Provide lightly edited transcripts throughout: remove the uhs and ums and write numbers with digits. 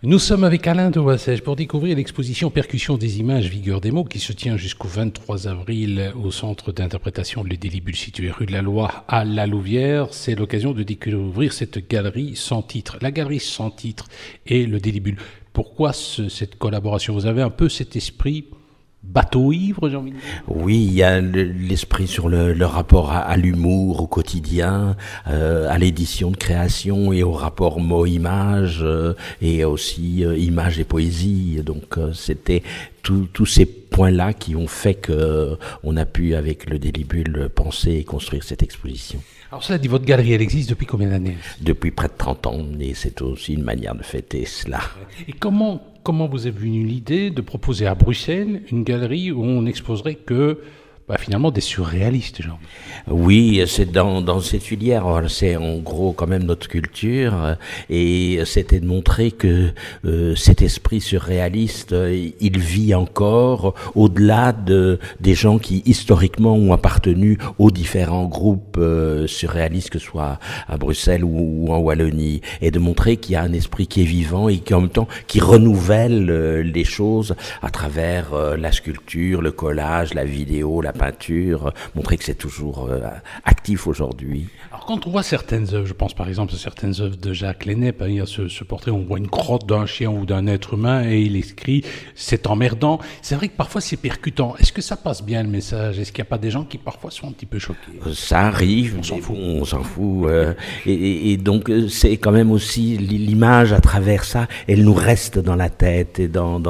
Nous sommes avec Alain de Wassège pour découvrir l'exposition Percussion des images, vigueur des mots qui se tient jusqu'au 23 avril au centre d'interprétation de l'Édélibule situé rue de la Loi à La Louvière. C'est l'occasion de découvrir cette galerie sans titre. La galerie sans titre et le Délibule. Pourquoi cette collaboration? Vous avez un peu cet esprit bateau-ivre, j'ai envie de dire. Oui, il y a l'esprit sur le rapport à l'humour, au quotidien, à l'édition de création et au rapport mot-image et aussi image et poésie. Donc c'était tous ces points-là qui ont fait qu'on a pu, avec le Délibule, penser et construire cette exposition. Alors cela dit, votre galerie, elle existe depuis combien d'années? Depuis près de 30 ans, et c'est aussi une manière de fêter cela. Et comment vous est venue l'idée de proposer à Bruxelles une galerie où on n'exposerait que finalement des surréalistes, genre? Oui, c'est dans cette filière, c'est en gros quand même notre culture, et c'était de montrer que cet esprit surréaliste, il vit encore au-delà des gens qui historiquement ont appartenu aux différents groupes surréalistes, que ce soit à Bruxelles ou en Wallonie, et de montrer qu'il y a un esprit qui est vivant et qui en même temps qui renouvelle les choses à travers la sculpture, le collage, la vidéo, la peinture, montrer que c'est toujours actif aujourd'hui. Alors quand on voit certaines œuvres, je pense par exemple à certaines œuvres de Jacques Lennep, il y a ce portrait, on voit une crotte d'un chien ou d'un être humain et il écrit « c'est emmerdant ». C'est vrai que parfois c'est percutant. Est-ce que ça passe bien le message? Est-ce qu'il n'y a pas des gens qui parfois sont un petit peu choqués? Ça arrive, on s'en fout. Et donc c'est quand même aussi l'image à travers ça, elle nous reste dans la tête et dans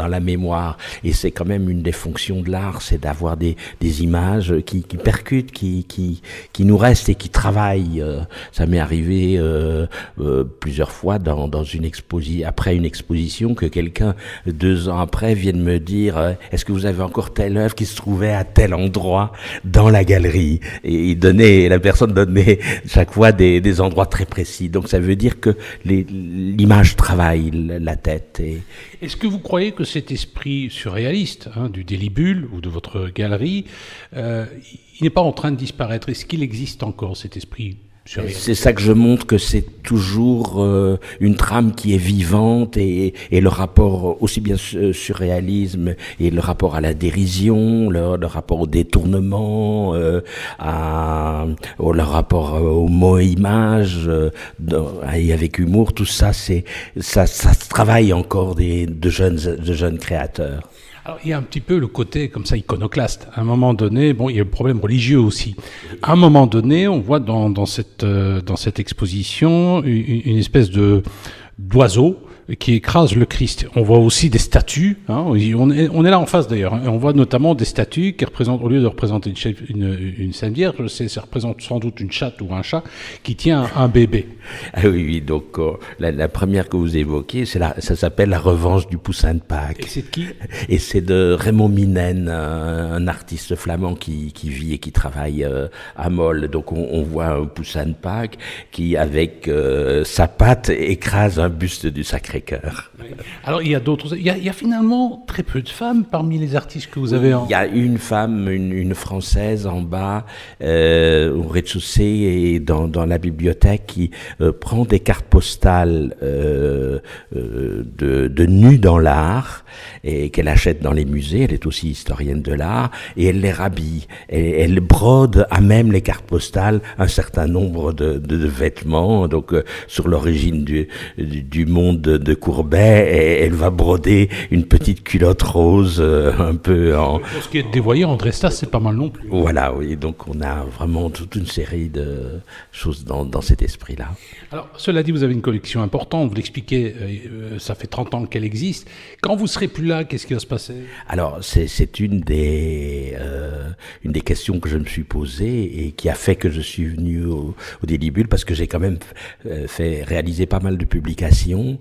la mémoire. Et c'est quand même une des fonctions de l'art, c'est d'avoir des images qui percutent, qui nous restent et qui travaillent. Ça m'est arrivé plusieurs fois dans une après une exposition que quelqu'un 2 ans après vienne me dire est-ce que vous avez encore telle œuvre qui se trouvait à tel endroit dans la galerie, et la personne donnait chaque fois des endroits très précis. Donc ça veut dire que l'image travaille la tête. Est-ce que vous croyez que cet esprit surréaliste du Délibule ou de votre galerie, il n'est pas en train de disparaître? Est-ce qu'il existe encore cet esprit surréaliste? C'est ça que je montre, que c'est toujours une trame qui est vivante, et le rapport aussi bien surréalisme et le rapport à la dérision, le rapport au détournement, le rapport au mot-image, et avec humour, tout ça, ça se travaille encore de jeunes créateurs. Alors, il y a un petit peu le côté comme ça iconoclaste. À un moment donné, il y a le problème religieux aussi. À un moment donné, on voit dans cette exposition une espèce d'oiseau qui écrase le Christ. On voit aussi des statues, on est là en face d'ailleurs, on voit notamment des statues qui représentent, au lieu de représenter une Sainte Vierge, ça représente sans doute une chatte ou un chat qui tient un bébé. Ah oui, donc la première que vous évoquez, ça s'appelle La Revanche du Poussin de Pâques. Et c'est de qui? Et c'est de Raymond Minen, un artiste flamand qui vit et qui travaille à Mol. Donc on voit un Poussin de Pâques qui, avec sa patte, écrase un buste du Sacré-Cœur. Alors il y a finalement très peu de femmes parmi les artistes que vous avez. Il y a une femme, une Française en bas, au rez-de-chaussée et dans la bibliothèque, qui prend des cartes postales de nus dans l'art, et qu'elle achète dans les musées. Elle est aussi historienne de l'art, et elle les rhabille. Elle brode à même les cartes postales un certain nombre de vêtements. Donc sur l'origine du monde de Courbet, et elle va broder une petite culotte rose un peu en... Pour ce qui est de dévoyer, André Stas, c'est pas mal non plus. Voilà, oui, donc on a vraiment toute une série de choses dans cet esprit-là. Alors, cela dit, vous avez une collection importante, vous l'expliquez, ça fait 30 ans qu'elle existe. Quand vous serez plus là, qu'est-ce qui va se passer? Alors, c'est une des questions que je me suis posée et qui a fait que je suis venu au Délibule, parce que j'ai quand même réalisé pas mal de publications,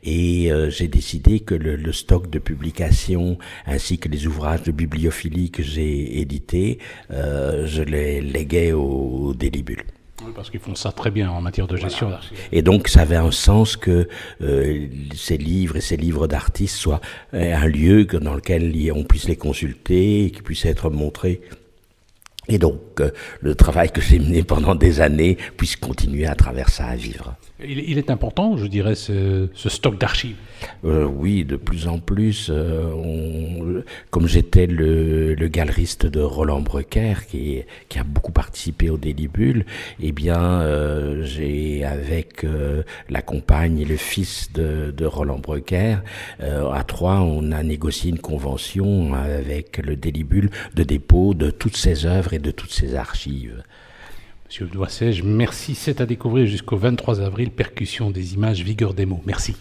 et j'ai décidé que le stock de publications ainsi que les ouvrages de bibliophilie que j'ai édités, je les léguais au Délibule. Oui, parce qu'ils font ça très bien en matière de gestion d'archives. Et donc ça avait un sens que ces livres et ces livres d'artistes soient un lieu dans lequel on puisse les consulter et qui puissent être montrés. Et donc le travail que j'ai mené pendant des années puisse continuer à travers ça à vivre. Il est important, je dirais, ce stock d'archives. Oui, de plus en plus. Comme j'étais le galeriste de Roland Brucker, qui a beaucoup participé au Délibule, eh bien, j'ai avec la compagne et le fils de Roland Brucker, à trois, on a négocié une convention avec le Délibule de dépôt de toutes ses œuvres et de toutes ses archives. Monsieur Doissège, merci. C'est à découvrir jusqu'au 23 avril. Percussion des images, vigueur des mots. Merci.